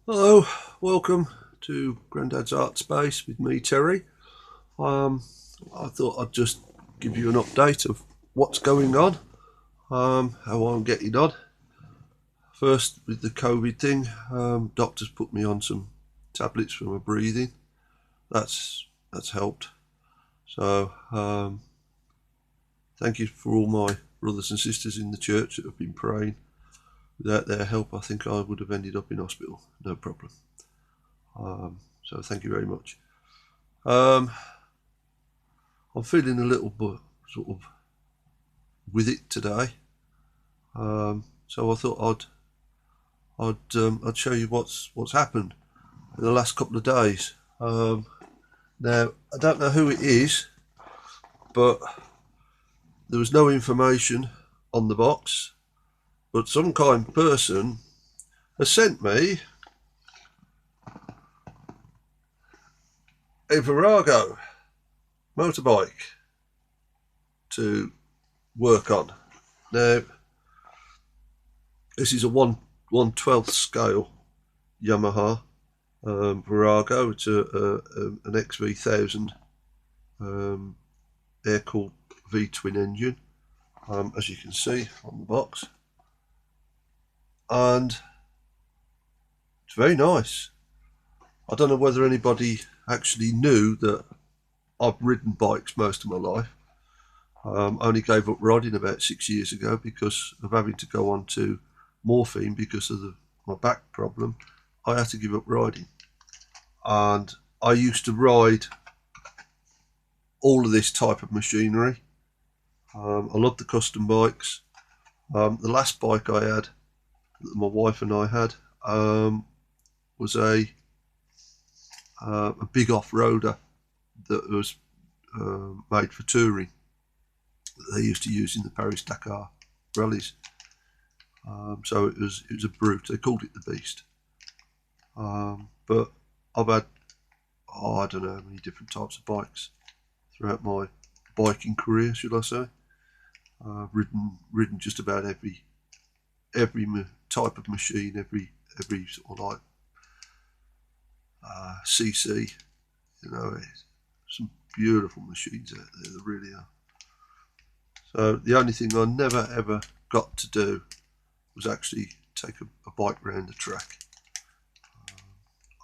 Hello, welcome to Grandad's Art Space with me, Terry. Um, I thought I'd just give you an update of what's going on, how I'm getting on. First, with the COVID thing, doctors put me on some tablets for my breathing. That's helped. So, thank you for all my brothers and sisters in the church that have been praying. Without their help, I think I would have ended up in hospital. No problem. So, thank you very much. Um, I'm feeling a little bit sort of with it today. So I thought I'd show you what's happened in the last couple of days. Now I don't know who it is, but there was no information on the box. But some kind person has sent me a Virago motorbike to work on. Now this is a 1/12 scale Yamaha Virago. It's an XV1000 air-cooled V-twin engine, as you can see on the box, and it's very nice. I don't know whether anybody actually knew that I've ridden bikes most of my life. I only gave up riding about 6 years ago because of having to go on to morphine because of my back problem. I had to give up riding, and I used to ride all of this type of machinery. I love the custom bikes. The last bike I had, that my wife and I had, was a big off-roader that was made for touring that they used to use in the Paris Dakar rallies. So it was a brute. They called it the Beast. But I've had I don't know how many different types of bikes throughout my biking career, should I say? Ridden just about every type of machine, every sort of like CC. You know, some beautiful machines out there. There really are. So the only thing I never ever got to do was actually take a bike round the track.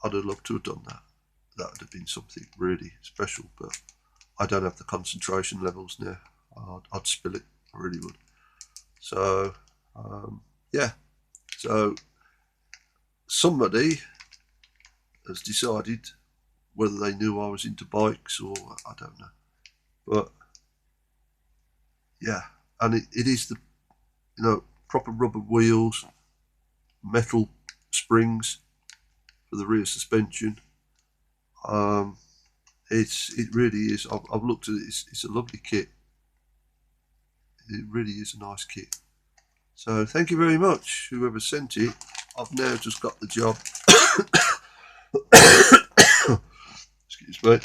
I'd have loved to have done that. That would have been something really special, but I don't have the concentration levels now. I'd spill it. I really would. So, yeah. So somebody has decided whether they knew I was into bikes or I don't know. But yeah, and it is the proper rubber wheels, metal springs for the rear suspension. Um, it really is. I've looked at it. It's a lovely kit. It really is a nice kit. So thank you very much, whoever sent it. I've now just got the job. Excuse me.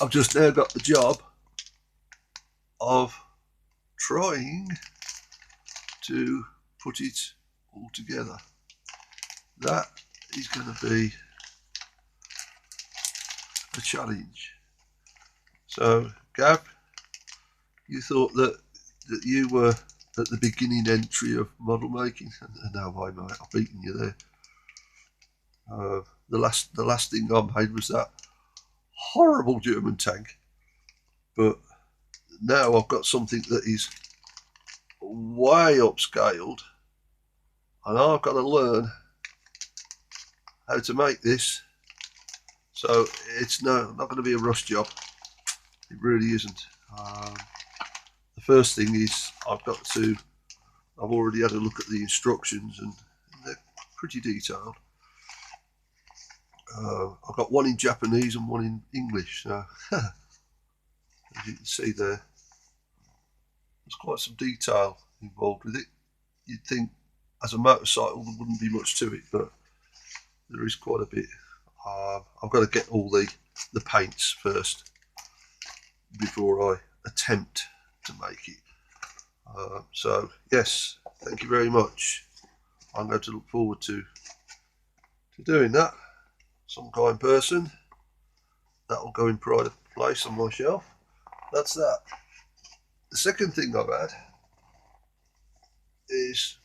I've just now got the job of trying to put it all together. That is going to be a challenge. So, Gav, you thought that you were at the beginning entry of model making, and now I mate, I've beaten you there. The last thing I made was that horrible German tank, but now I've got something that is way upscaled, and I've got to learn how to make this. So it's not going to be a rush job. It really isn't. The first thing is I've already had a look at the instructions, and they're pretty detailed. I've got one in Japanese and one in English. So as you can see there, there's quite some detail involved with it. You'd think as a motorcycle there wouldn't be much to it, but there is quite a bit. I've got to get all the paints first before I attempt to make it. So yes, thank you very much. I'm going to look forward to to doing that. Some kind person. That will go in pride of place on my shelf. That's that. The second thing I've had is,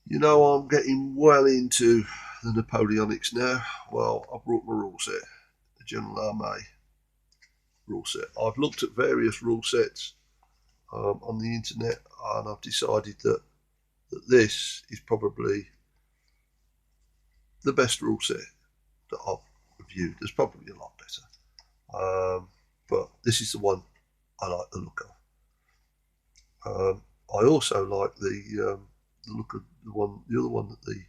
you know, I'm getting well into the Napoleonics now. Well, I brought my rule set, the General Armée rule set. I've looked at various rule sets on the internet, and I've decided that this is probably the best rule set that I've reviewed. There's probably a lot better, but this is the one I like the look of. I also like the look of the other one that the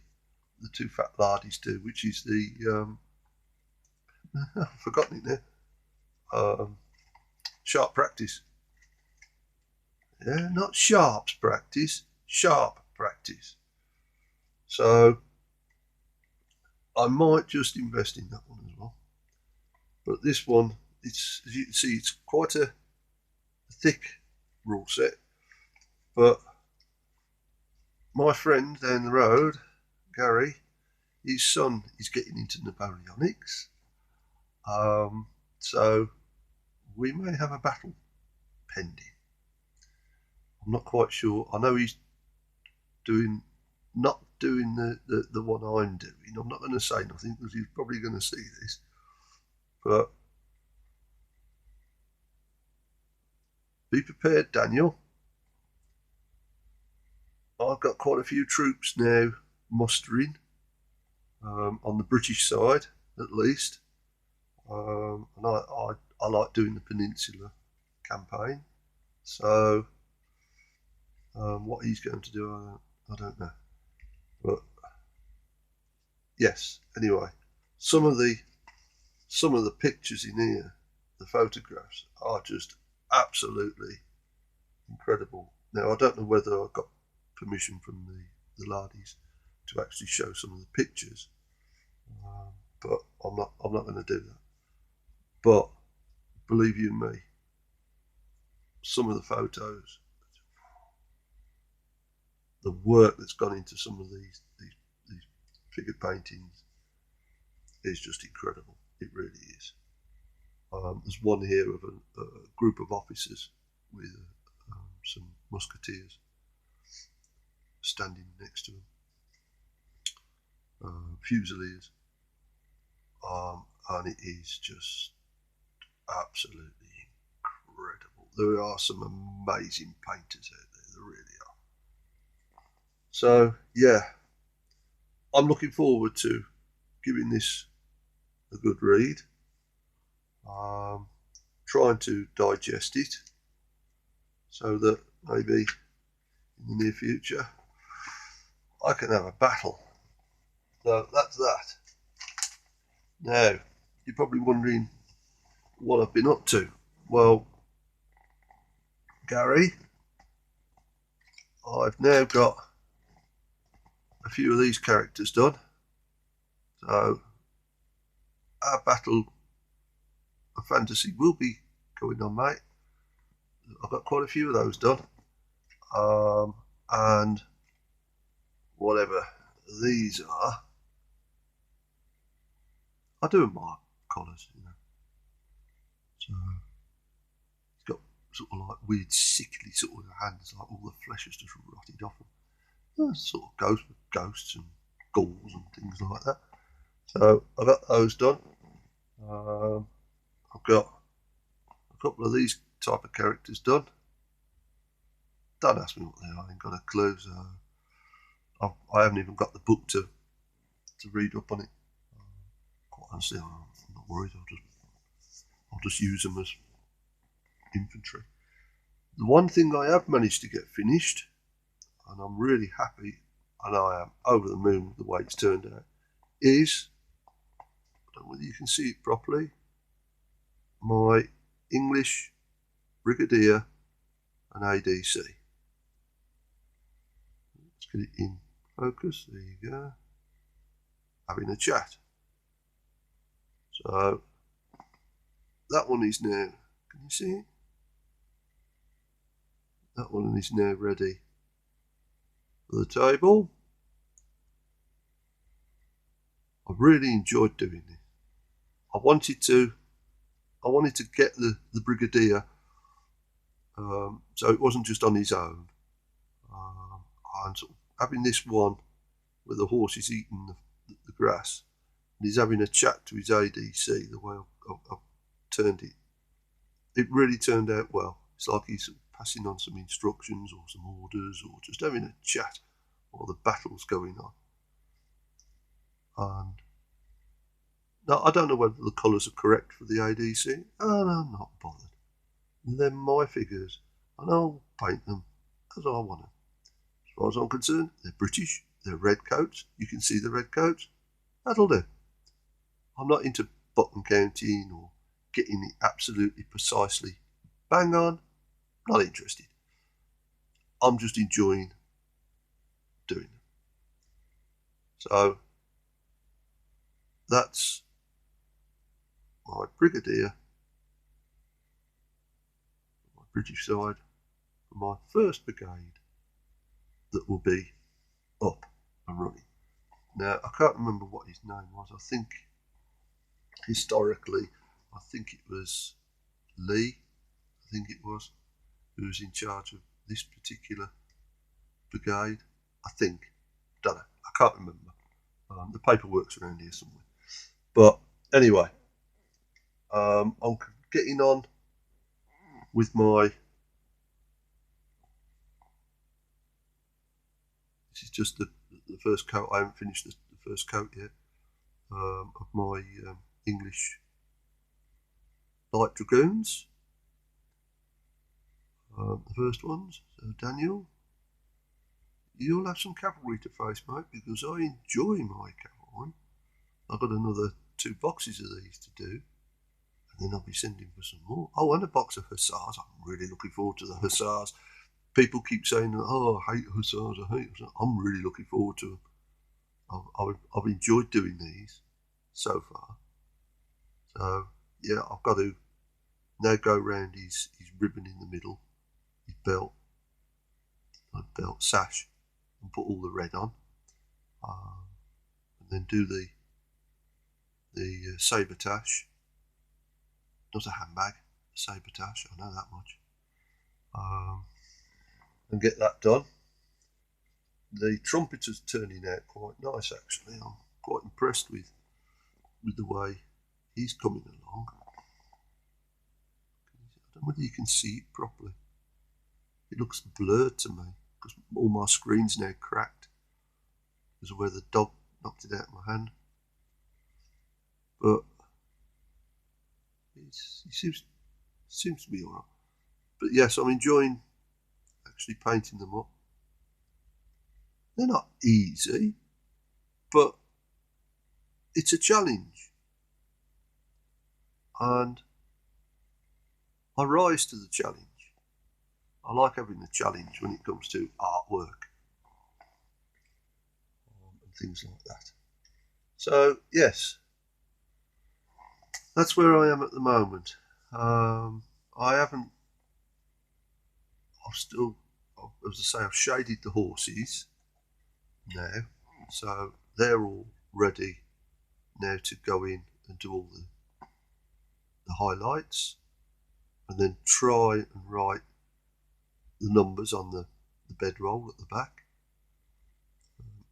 two fat lardies do, which is the I've forgotten it now. Sharp Practice. Yeah, not Sharp's Practice, Sharp Practice. So I might just invest in that one as well. But this one, it's, as you can see, it's quite a thick rule set. But my friend down the road, Gary, his son is getting into Napoleonics. So we may have a battle pending. I'm not quite sure. I know he's not doing the one I'm doing. I'm not going to say nothing because he's probably going to see this. But be prepared, Daniel. I've got quite a few troops now mustering on the British side, at least. And I like doing the Peninsula campaign. So what he's going to do, I don't know. But yes, anyway, some of the pictures in here, the photographs, are just absolutely incredible. Now I don't know whether I got permission from the Lardies to actually show some of the pictures, but I'm not going to do that. But believe you me, some of the photos, the work that's gone into some of these figure paintings is just incredible. It really is. There's one here of a group of officers with some musketeers standing next to them, fusiliers, and it is just absolutely incredible. There are some amazing painters out there, there really are. So yeah, I'm looking forward to giving this a good read, trying to digest it so that maybe in the near future I can have a battle. So that's that. Now, you're probably wondering what I've been up to. Well, Gary, I've now got a few of these characters done. So our battle of fantasy will be going on, mate. I've got quite a few of those done. And whatever these are, I do mark colours, you know. So it's got sort of like weird, sickly sort of hands, like all the flesh has just rotted off them. Sort of ghosts and ghouls and things like that. So I've got those done. I've got a couple of these type of characters done. Don't ask me what they are, I ain't got a clue. So I haven't even got the book to read up on it. Quite honestly, I'm not worried. I'll just use them as infantry. The one thing I have managed to get finished, and I'm really happy, and I am over the moon with the way it's turned out, is, I don't know whether you can see it properly, my English Brigadier and ADC. Let's get it in focus. There you go. Having a chat. So that one is now, can you see it? That one is now ready for the table. I really enjoyed doing it. I wanted to get the brigadier, so it wasn't just on his own. And sort of having this one where the horse is eating the grass and he's having a chat to his ADC, the way I've turned it, it really turned out well. It's like he's passing on some instructions or some orders or just having a chat while the battle's going on. And now, I don't know whether the colours are correct for the ADC, and I'm not bothered. They're my figures, and I'll paint them as I want them. As far as I'm concerned, they're British, they're red coats, you can see the red coats, that'll do. I'm not into button counting or getting it absolutely precisely bang on, not interested. I'm just enjoying doing them. So, that's my brigadier, my British side, for my first brigade that will be up and running. Now, I can't remember what his name was. I think historically, I think it was Lee, I think it was, who was in charge of this particular brigade. I think. Don't know. I can't remember. The paperwork's around here somewhere. But anyway, I'm getting on with my. This is just the first coat. I haven't finished the first coat yet of my English light dragoons. The first ones. So Daniel, you'll have some cavalry to face, mate, because I enjoy my cavalry. I've got another 2 boxes of these to do, and then I'll be sending for some more. Oh, and a box of hussars. I'm really looking forward to the hussars. People keep saying, oh, I hate hussars, I hate hussars. I'm really looking forward to them. I've enjoyed doing these so far. So, yeah, I've got to now go around his ribbon in the middle, his belt, sash, and put all the red on. And then do the sabretache. Not a handbag, a sabretache, I know that much. And get that done. The trumpeter's turning out quite nice, actually. I'm quite impressed with the way he's coming along. I don't know whether you can see it properly. It looks blurred to me because all my screen's now cracked because of where the dog knocked it out of my hand. But he seems to be alright. But yes, I'm enjoying actually painting them up. They're not easy, but it's a challenge. And I rise to the challenge. I like having a challenge when it comes to artwork and things like that. So, yes, that's where I am at the moment. I've still, as I say, I've shaded the horses now, so they're all ready now to go in and do all the highlights, and then try and write the numbers on the bedroll at the back,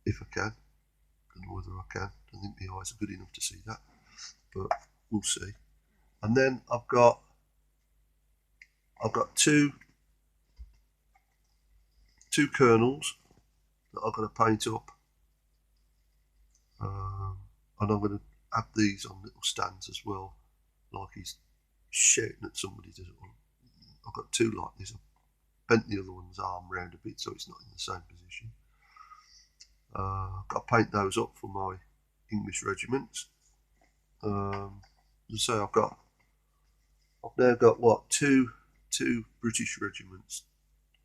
if I can. I don't know whether I can. I don't think my eyes are good enough to see that, but we'll see. And then I've got two colonels that I've got to paint up, and I'm going to have these on little stands as well, like he's shouting at somebody. I've got 2 like this. I've bent the other one's arm round a bit so it's not in the same position. I've got to paint those up for my English regiments. As I say, I've now got what, two British regiments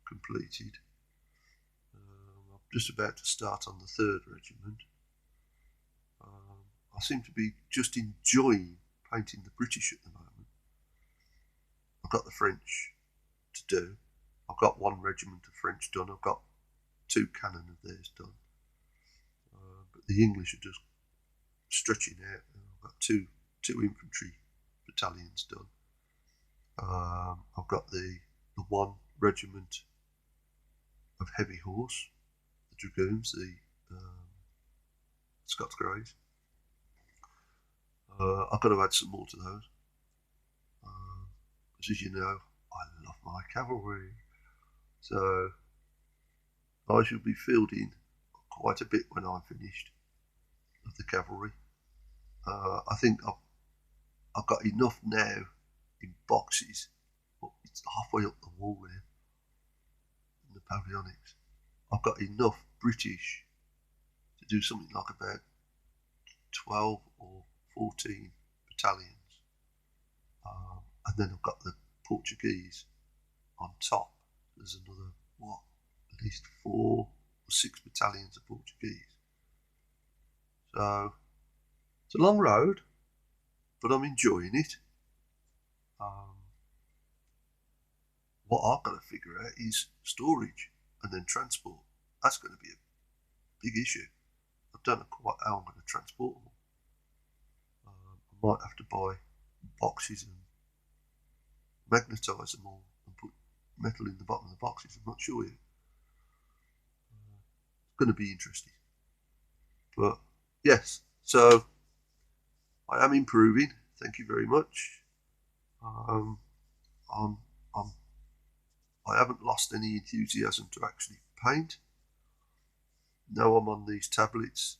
completed. I'm just about to start on the 3rd regiment. I seem to be just enjoying painting the British at the moment. I've got the French to do. I've got 1 regiment of French done. I've got 2 cannon of theirs done. But the English are just stretching out. I've got two infantry battalions done. I've got the 1 regiment of heavy horse, the dragoons, the Scots Greys. I've got to add some more to those. As you know, I love my cavalry. So I shall be fielding quite a bit when I'm finished of the cavalry. I think I've got enough now in boxes, but it's halfway up the wall there in the Napoleonics. I've got enough British to do something like about 12 or 14 battalions. And then I've got the Portuguese on top. There's another, at least 4 or 6 battalions of Portuguese. So it's a long road, but I'm enjoying it. What I've got to figure out is storage and then transport. That's going to be a big issue. I don't know quite how I'm going to transport them. I might have to buy boxes and magnetise them all and put metal in the bottom of the boxes. I'm not sure yet. It's going to be interesting. But yes, so I am improving. Thank you very much. I haven't lost any enthusiasm to actually paint. Now I'm on these tablets.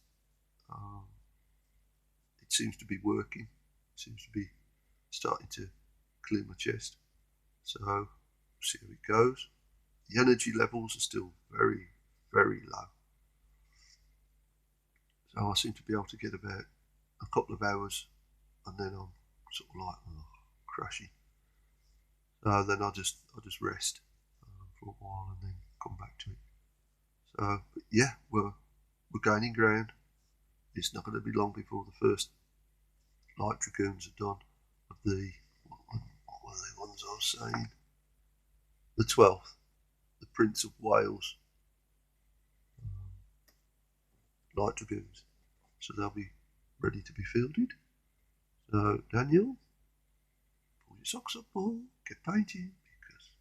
It seems to be working. It seems to be starting to clear my chest. So we'll see how it goes. The energy levels are still very, very low. So I seem to be able to get about a couple of hours and then I'm sort of like crashy. So then I'll just rest for a while and then come back to it. So but yeah, we're gaining ground. It's not going to be long before the first light dragoons are done of the, what were the ones I was saying? The 12th, the Prince of Wales light dragoons. So they'll be ready to be fielded. So Daniel, pull your socks up, boy, get painting, because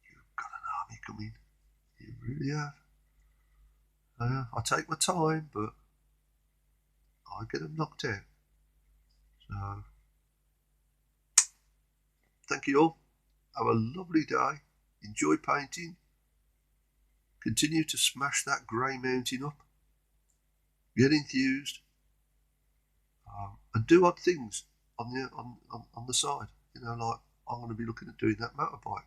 you've got an army coming. You really have. I take my time, but I get them knocked out. So thank you all. Have a lovely day. Enjoy painting. Continue to smash that grey mountain up. Get enthused. And do odd things on the side. You know, like I'm going to be looking at doing that motorbike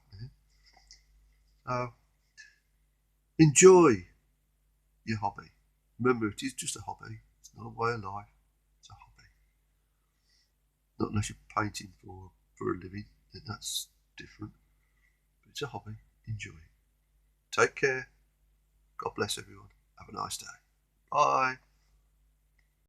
now. Enjoy your hobby. Remember, it is just a hobby. It's not a way of life. It's a hobby. Not unless you're painting for a living, then that's different. But it's a hobby. Enjoy it. Take care. God bless everyone. Have a nice day. Bye.